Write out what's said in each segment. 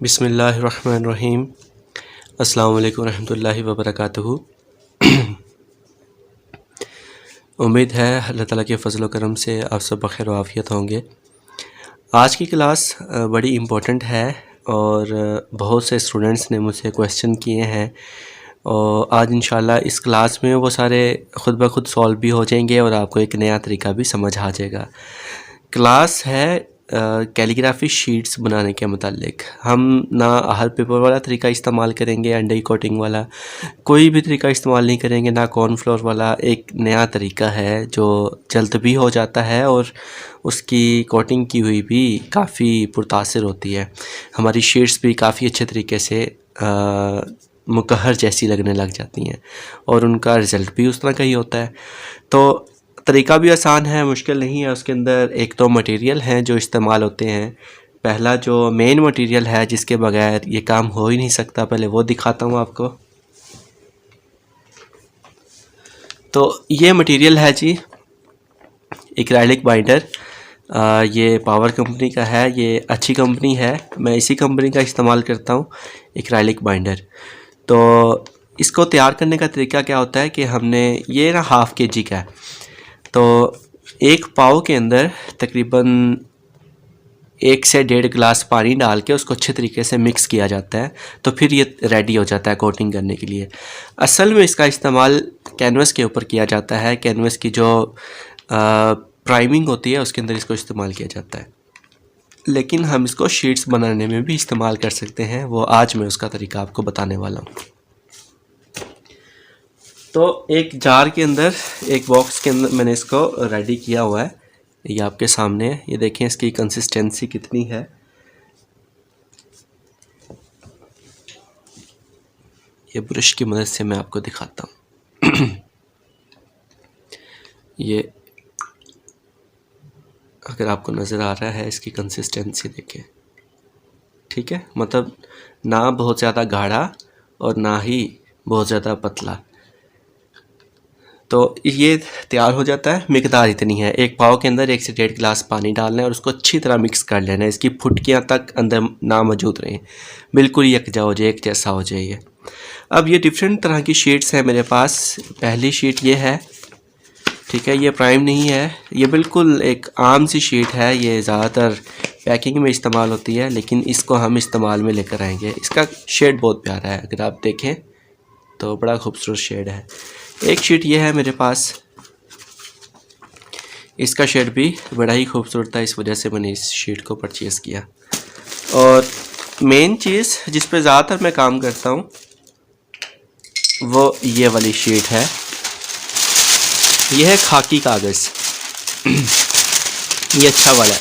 बिस्मिल्लाहिर्रहमानिर्रहीम। अस्सलामु अलैकुम रहमतुल्लाहि व बरकातुहू। उम्मीद है अल्लाह ताला के फ़ज़ल व करम से आप सब बख़ैर व आफ़ियत होंगे। आज की क्लास बड़ी इम्पोर्टेंट है और बहुत से स्टूडेंट्स ने मुझसे क्वेश्चन किए हैं और आज इंशाल्लाह इस क्लास में वो सारे ख़ुद ब खुद सॉल्व भी हो जाएंगे और आपको एक नया तरीका भी समझ आ जाएगा। क्लास है कैलीग्राफी शीट्स बनाने के मुतालिक। हम ना हर पेपर वाला तरीका इस्तेमाल करेंगे, अंडे कोटिंग वाला कोई भी तरीका इस्तेमाल नहीं करेंगे, ना कॉर्नफ्लोर वाला। एक नया तरीका है जो जल्द भी हो जाता है और उसकी कोटिंग की हुई भी काफ़ी पुरतासिर होती है। हमारी शीट्स भी काफ़ी अच्छे तरीके से मुकहर जैसी लगने लग जाती हैं और उनका रिज़ल्ट भी उस तरह का ही होता है। तो तरीका भी आसान है, मुश्किल नहीं है। उसके अंदर एक तो मटेरियल हैं जो इस्तेमाल होते हैं। पहला जो मेन मटेरियल है जिसके बगैर ये काम हो ही नहीं सकता, पहले वो दिखाता हूँ आपको। तो ये मटेरियल है जी एक्रेलिक बाइंडर। ये पावर कंपनी का है, ये अच्छी कंपनी है, मैं इसी कंपनी का इस्तेमाल करता हूँ, एक्रेलिक बाइंडर। तो इसको तैयार करने का तरीका क्या होता है कि हमने ये ना ½ kg का है, तो एक पाव के अंदर तकरीबन 1 से 1.5 गिलास पानी डाल के उसको अच्छे तरीके से मिक्स किया जाता है, तो फिर ये रेडी हो जाता है कोटिंग करने के लिए। असल में इसका इस्तेमाल कैनवस के ऊपर किया जाता है। कैनवस की जो प्राइमिंग होती है उसके अंदर इसको इस्तेमाल किया जाता है, लेकिन हम इसको शीट्स बनाने में भी इस्तेमाल कर सकते हैं। वो आज मैं उसका तरीका आपको बताने वाला हूँ। तो एक जार के अंदर, एक बॉक्स के अंदर मैंने इसको रेडी किया हुआ है, ये आपके सामने है। ये देखें इसकी कंसिस्टेंसी कितनी है। ये ब्रश की मदद से मैं आपको दिखाता हूँ। ये अगर आपको नज़र आ रहा है, इसकी कंसिस्टेंसी देखें, ठीक है। मतलब ना बहुत ज़्यादा गाढ़ा और ना ही बहुत ज़्यादा पतला। तो ये तैयार हो जाता है। मिकदार इतनी है, एक पाव के अंदर 1 से 1.5 गिलास पानी डालना है और उसको अच्छी तरह मिक्स कर लेना है। इसकी फुटकियाँ तक अंदर ना मौजूद रहें, बिल्कुल यकजा हो जाए, एक जैसा हो जाए ये। अब ये डिफरेंट तरह की शीट्स हैं मेरे पास। पहली शीट ये है, ठीक है, ये प्राइम नहीं है, ये बिल्कुल एक आम सी शीट है। ये ज़्यादातर पैकिंग में इस्तेमाल होती है, लेकिन इसको हम इस्तेमाल में लेकर आएंगे। इसका शेड बहुत प्यारा है, अगर आप देखें तो बड़ा खूबसूरत शेड है। एक शीट ये है मेरे पास, इसका शेड भी बड़ा ही खूबसूरत था, इस वजह से मैंने इस शीट को परचेज़ किया। और मेन चीज़ जिस पे ज़्यादातर मैं काम करता हूँ वो ये वाली शीट है। यह है खाकी कागज़। ये अच्छा वाला है।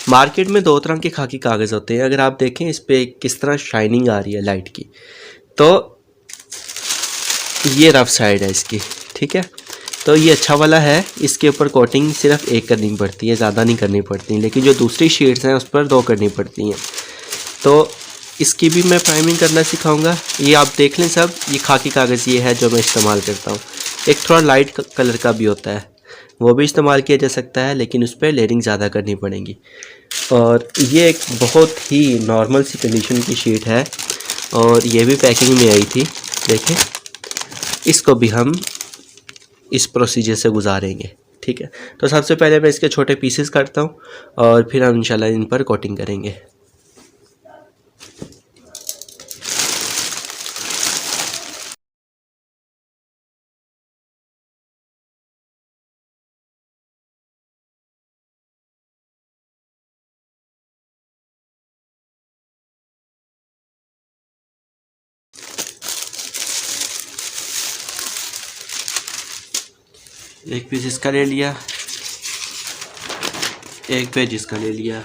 मार्केट में 2 तरह के खाकी कागज़ होते हैं। अगर आप देखें इस पर किस तरह शाइनिंग आ रही है लाइट की, तो ये रफ साइड है इसकी, ठीक है। तो ये अच्छा वाला है, इसके ऊपर कोटिंग सिर्फ 1 करनी पड़ती है, ज़्यादा नहीं करनी पड़ती। लेकिन जो दूसरी शीट्स हैं उस पर 2 करनी पड़ती हैं। तो इसकी भी मैं प्राइमिंग करना सिखाऊंगा। ये आप देख लें सब, ये खाकी कागज़ ये है जो मैं इस्तेमाल करता हूँ। एक थोड़ा लाइट कलर का भी होता है, वो भी इस्तेमाल किया जा सकता है, लेकिन उस पर लेयरिंग ज़्यादा करनी पड़ेगी। और ये एक बहुत ही नॉर्मल सी कंडीशन की शीट है और ये भी पैकिंग में आई थी, देखें। इसको भी हम इस प्रोसीजर से गुजारेंगे, ठीक है। तो सबसे पहले मैं इसके छोटे पीसेस करता हूँ और फिर हम इंशाल्लाह इन पर कोटिंग करेंगे। एक पीस इसका ले लिया, एक पेज इसका ले लिया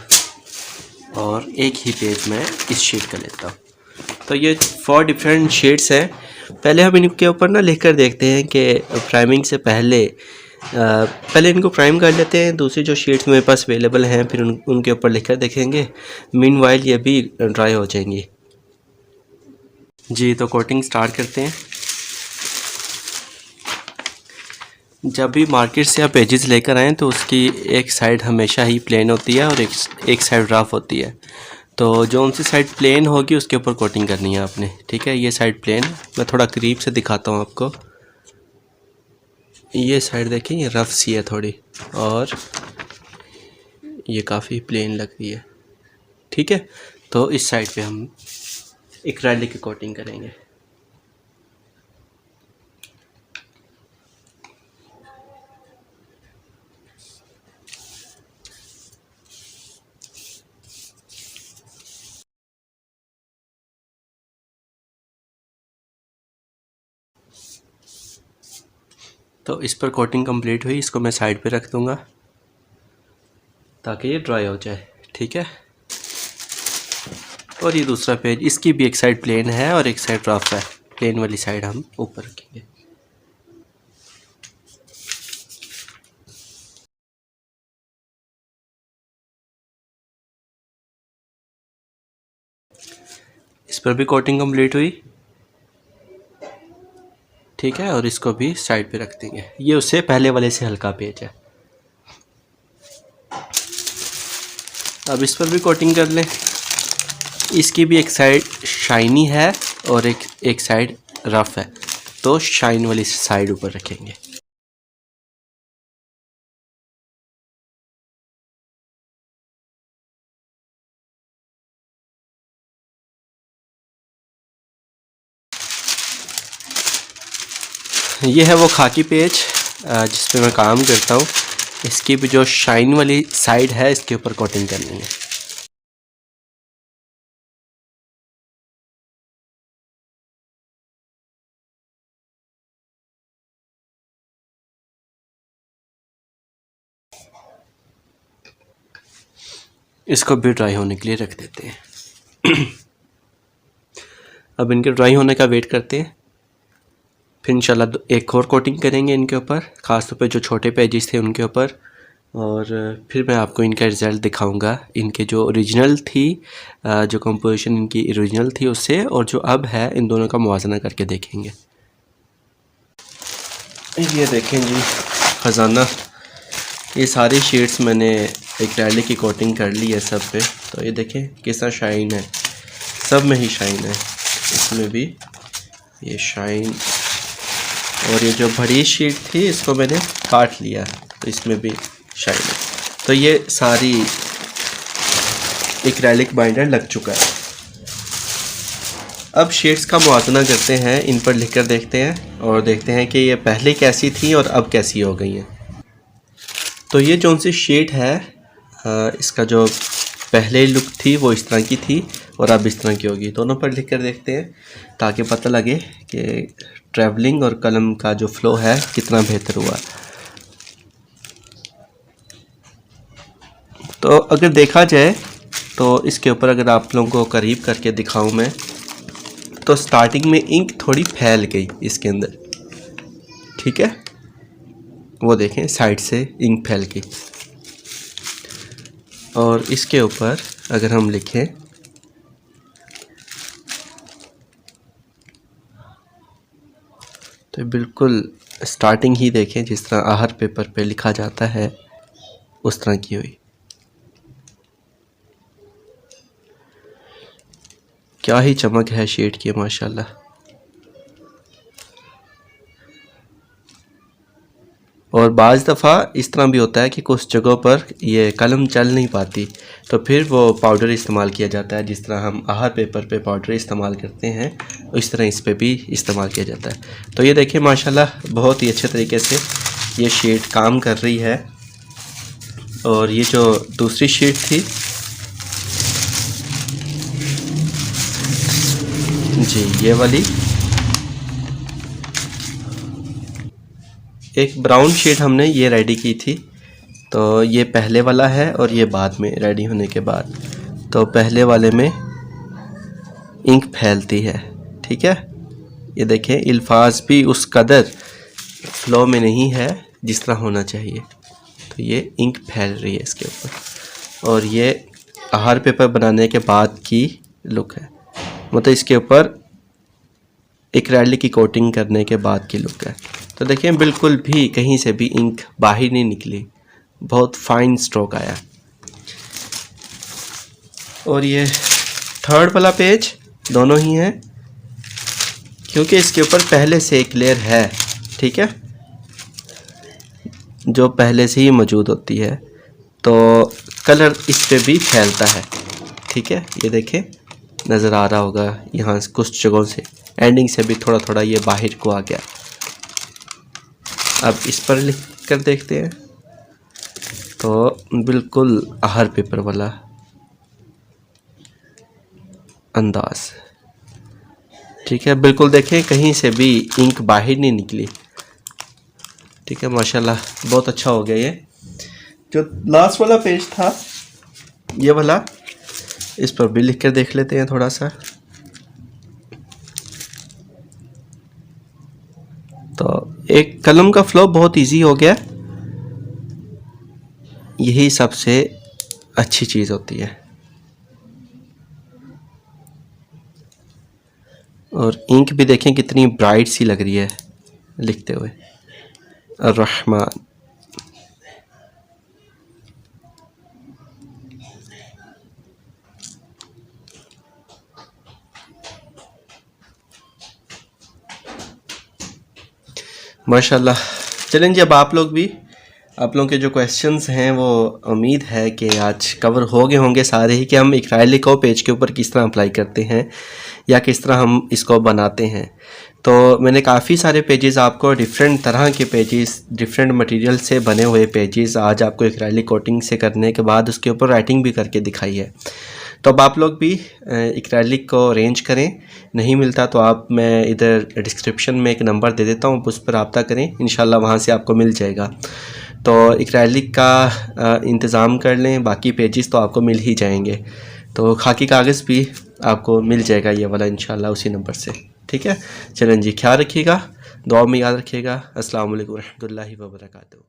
और एक ही पेज मैं इस शीट का लेता हूँ। तो ये 4 डिफरेंट शीट्स हैं। पहले हम इनके ऊपर ना लिख कर देखते हैं कि प्राइमिंग से पहले इनको प्राइम कर लेते हैं। दूसरी जो शीट्स मेरे पास अवेलेबल हैं फिर उनके ऊपर लिख कर देखेंगे। मीनवाइल ये भी ड्राई हो जाएंगी जी। तो कोटिंग स्टार्ट करते हैं। जब भी मार्केट से आप पेजेस लेकर आएँ तो उसकी एक साइड हमेशा ही प्लेन होती है और एक साइड रफ होती है। तो जो उनकी साइड प्लेन होगी उसके ऊपर कोटिंग करनी है आपने, ठीक है। ये साइड प्लेन, मैं थोड़ा करीब से दिखाता हूँ आपको। ये साइड देखें, ये रफ सी है थोड़ी, और ये काफ़ी प्लेन लग रही है, ठीक है। तो इस साइड पे हम एक्रेलिक की कोटिंग करेंगे। तो इस पर कोटिंग कंप्लीट हुई, इसको मैं साइड पे रख दूँगा ताकि ये ड्राई हो जाए, ठीक है। और ये दूसरा पेज, इसकी भी एक साइड प्लेन है और एक साइड रफ है। प्लेन वाली साइड हम ऊपर रखेंगे। इस पर भी कोटिंग कंप्लीट हुई, ठीक है। और इसको भी साइड पे रख देंगे। ये उससे पहले वाले से हल्का पेज है। अब इस पर भी कोटिंग कर लें। इसकी भी एक साइड शाइनी है और एक साइड रफ है, तो शाइन वाली साइड ऊपर रखेंगे। ये है वो खाकी पेज जिस पे मैं काम करता हूँ। इसकी भी जो शाइन वाली साइड है इसके ऊपर कोटिंग करनी है। इसको भी ड्राई होने के लिए रख देते हैं। अब इनके ड्राई होने का वेट करते हैं, फिर इंशाल्लाह एक और कोटिंग करेंगे इनके ऊपर, ख़ासतौर पे जो छोटे पेजेस थे उनके ऊपर। और फिर मैं आपको इनका रिज़ल्ट दिखाऊंगा, इनके जो ओरिजिनल थी, जो कंपोजिशन इनकी ओरिजिनल थी उससे, और जो अब है, इन दोनों का मुवाज़ना करके देखेंगे। ये देखें जी ख़जाना, ये सारी शीट्स मैंने एक्रेलिक की कोटिंग कर ली है सब पे। तो ये देखें किस तरह शाइन है, सब में ही शाइन है। इसमें भी ये शाइन, और ये जो बड़ी शीट थी इसको मैंने काट लिया, तो इसमें भी शाइन है। तो ये सारी एक्रेलिक बाइंडर लग चुका है। अब शीट्स का मुआवजा करते हैं, इन पर लिखकर देखते हैं और देखते हैं कि ये पहले कैसी थी और अब कैसी हो गई हैं। तो ये जो सी शीट है, इसका जो पहले लुक थी वो इस तरह की थी और अब इस तरह की होगी। दोनों पर लिख कर देखते हैं ताकि पता लगे कि ट्रैवलिंग और कलम का जो फ़्लो है कितना बेहतर हुआ। तो अगर देखा जाए तो इसके ऊपर अगर आप लोगों को करीब करके दिखाऊं मैं, तो स्टार्टिंग में इंक थोड़ी फैल गई इसके अंदर, ठीक है। वो देखें साइड से इंक फैल गई। और इसके ऊपर अगर हम लिखें तो बिल्कुल स्टार्टिंग ही देखें जिस तरह आहर पेपर पे लिखा जाता है उस तरह की हुई। क्या ही चमक है शीट की माशाल्लाह। और बाज़ दफ़ा इस तरह भी होता है कि कुछ जगहों पर ये कलम चल नहीं पाती, तो फिर वो पाउडर इस्तेमाल किया जाता है। जिस तरह हम आहर पेपर पे पाउडर इस्तेमाल करते हैं इस तरह इस पे भी इस्तेमाल किया जाता है। तो ये देखिए माशाल्लाह बहुत ही अच्छे तरीके से ये शीट काम कर रही है। और ये जो दूसरी शीट थी जी, ये वाली एक ब्राउन शीट हमने ये रेडी की थी, तो ये पहले वाला है और ये बाद में रेडी होने के बाद। तो पहले वाले में इंक फैलती है, ठीक है। ये देखें अल्फाज भी उस कदर फ्लो में नहीं है जिस तरह होना चाहिए, तो ये इंक फैल रही है इसके ऊपर। और ये आहर पेपर बनाने के बाद की लुक है, मतलब इसके ऊपर एक्रेलिक की कोटिंग करने के बाद की लुक है। तो देखिए बिल्कुल भी कहीं से भी इंक बाहर नहीं निकली, बहुत फाइन स्ट्रोक आया। और ये थर्ड वाला पेज दोनों ही हैं, क्योंकि इसके ऊपर पहले से एक लेयर है, ठीक है, जो पहले से ही मौजूद होती है, तो कलर इस पे भी फैलता है, ठीक है। ये देखें, नज़र आ रहा होगा यहाँ कुछ जगहों से, एंडिंग से भी थोड़ा थोड़ा ये बाहर को आ गया। अब इस पर लिख कर देखते हैं, तो बिल्कुल आहर पेपर वाला अंदाज, ठीक है। बिल्कुल देखें, कहीं से भी इंक बाहर नहीं निकली, ठीक है। माशाल्लाह बहुत अच्छा हो गया। ये जो लास्ट वाला पेज था, ये वाला, इस पर भी लिख कर देख लेते हैं थोड़ा सा। तो एक कलम का फ्लो बहुत इजी हो गया, यही सबसे अच्छी चीज़ होती है। और इंक भी देखें कितनी ब्राइट सी लग रही है लिखते हुए, अर्रहमान। माशाल्लाह। चलें जी, अब आप लोगों के जो क्वेश्चंस हैं वो उम्मीद है कि आज कवर हो गए होंगे सारे ही, कि हम एक्राइलिक को पेज के ऊपर किस तरह अप्लाई करते हैं या किस तरह हम इसको बनाते हैं। तो मैंने काफ़ी सारे पेजेस आपको, डिफरेंट तरह के पेजेस, डिफरेंट मटेरियल से बने हुए पेजेस आज आपको एक्राइलिक कोटिंग से करने के बाद उसके ऊपर राइटिंग भी करके दिखाई है। तो अब आप लोग भी एक्राइलिक को अरेंज करें, नहीं मिलता तो मैं इधर डिस्क्रिप्शन में एक नंबर दे देता हूँ, उस पर रब्ता करें, इंशाल्लाह वहाँ से आपको मिल जाएगा। तो एक्राइलिक का इंतज़ाम कर लें, बाकी पेजेस तो आपको मिल ही जाएंगे। तो खाकी कागज़ भी आपको मिल जाएगा ये वाला इंशाल्लाह उसी नंबर से, ठीक है। चलें जी, ख्याल रखिएगा, दुआ में याद रखिएगा। अस्सलाम वालेकुम रहमतुल्लाहि व बरकातहू।